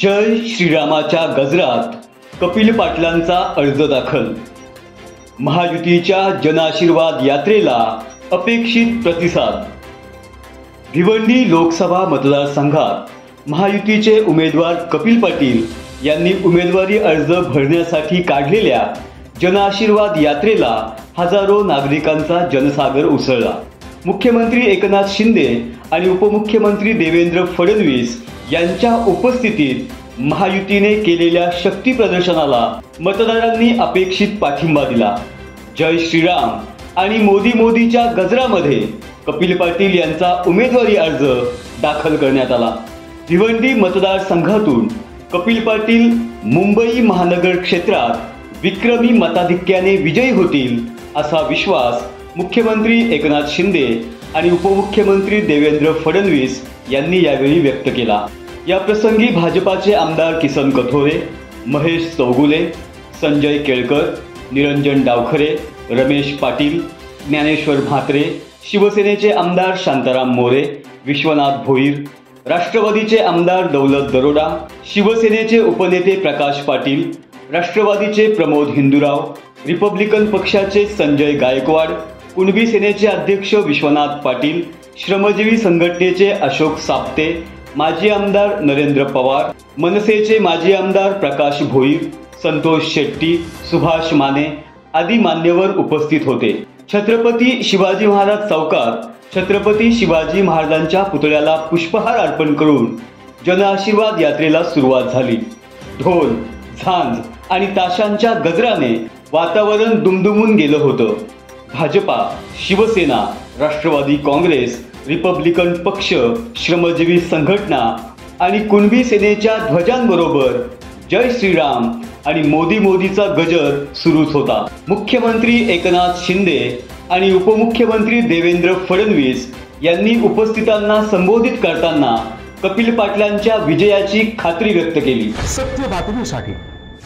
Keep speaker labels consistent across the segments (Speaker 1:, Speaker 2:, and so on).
Speaker 1: जय श्रीरामाच्या गजरात कपिल पाटलांचा अर्ज दाखल। महायुतीच्या जनआशीर्वाद यात्रेला अपेक्षित प्रतिसाद। भिवंडी लोकसभा मतदारसंघात महायुतीचे उमेदवार कपिल पाटील यांनी उमेदवारी अर्ज भरण्यासाठी काढलेल्या जनआशीर्वाद यात्रेला हजारो नागरिकांचा जनसागर उसळला। मुख्यमंत्री एकनाथ शिंदे आणि उपमुख्यमंत्री देवेंद्र फडणवीस यांच्या उपस्थितीत महायुतीने केलेल्या शक्ती प्रदर्शनाला मतदारांनी अपेक्षित पाठिंबा दिला। जय श्रीराम आणि मोदीच्या गजरामध्ये कपिल पाटील यांचा उमेदवारी अर्ज दाखल करण्यात आला। भिवंडी मतदारसंघातून कपिल पाटील मुंबई महानगर क्षेत्रात विक्रमी मताधिक्याने विजयी होतील असा विश्वास मुख्यमंत्री एकनाथ शिंदे आणि उपमुख्यमंत्री देवेंद्र फडणवीस यांनी यावेळी व्यक्त केला। या प्रसंगी भाजपाचे आमदार किसन कथोरे, महेश चौगुले, संजय केळकर, निरंजन डावखरे, रमेश पाटील, ज्ञानेश्वर म्हात्रे, शिवसेनेचे आमदार शांताराम मोरे, विश्वनाथ भोईर, राष्ट्रवादीचे आमदार दौलत दरोडा, शिवसेनेचे उपनेते प्रकाश पाटील, राष्ट्रवादीचे प्रमोद हिंदुराव, रिपब्लिकन पक्षाचे संजय गायकवाड, कुणबी सेनेचे अध्यक्ष विश्वनाथ पाटील, श्रमजीवी संघटनेचे अशोक साप्ते, माजी आमदार नरेंद्र पवार, मनसेचे माजी आमदार प्रकाश भोईर, संतोष शेट्टी, सुभाष माने आदी मान्यवर उपस्थित होते। छत्रपती शिवाजी महाराज चौकात छत्रपती शिवाजी महाराजांच्या पुतळ्याला पुष्पहार अर्पण करून जनआशीर्वाद यात्रेला सुरुवात झाली। ढोल, झांज आणि ताशांच्या गजराने वातावरण दुमदुमून गेलं होतं। भाजपा, शिवसेना, राष्ट्रवादी काँग्रेस, रिपब्लिकन पक्ष, श्रमजीवी संघटना आणि कुणबी सेनेच्या ध्वजांबरोबर जय श्रीराम आणि मोदीचा गजर सुरूच होता। मुख्यमंत्री एकनाथ शिंदे आणि उपमुख्यमंत्री देवेंद्र फडणवीस यांनी उपस्थितांना संबोधित करताना कपिल पाटलांच्या विजयाची खात्री व्यक्त केली।
Speaker 2: सत्य बातमीसाठी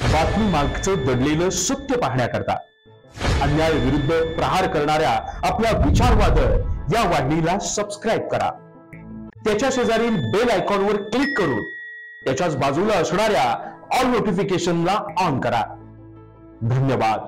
Speaker 2: बातमी मागचं दडलेलं सत्य पाहण्याकरता अन्याय विरुद्ध प्रहार करणाऱ्या आपल्या विचारवादळ या वाहिनीला सबस्क्राइब करा। त्याच्या शेजारील बेल आयकॉनवर क्लिक करून त्याच्याच बाजूला असणाऱ्या ऑल नोटिफिकेशनला ऑन करा। धन्यवाद।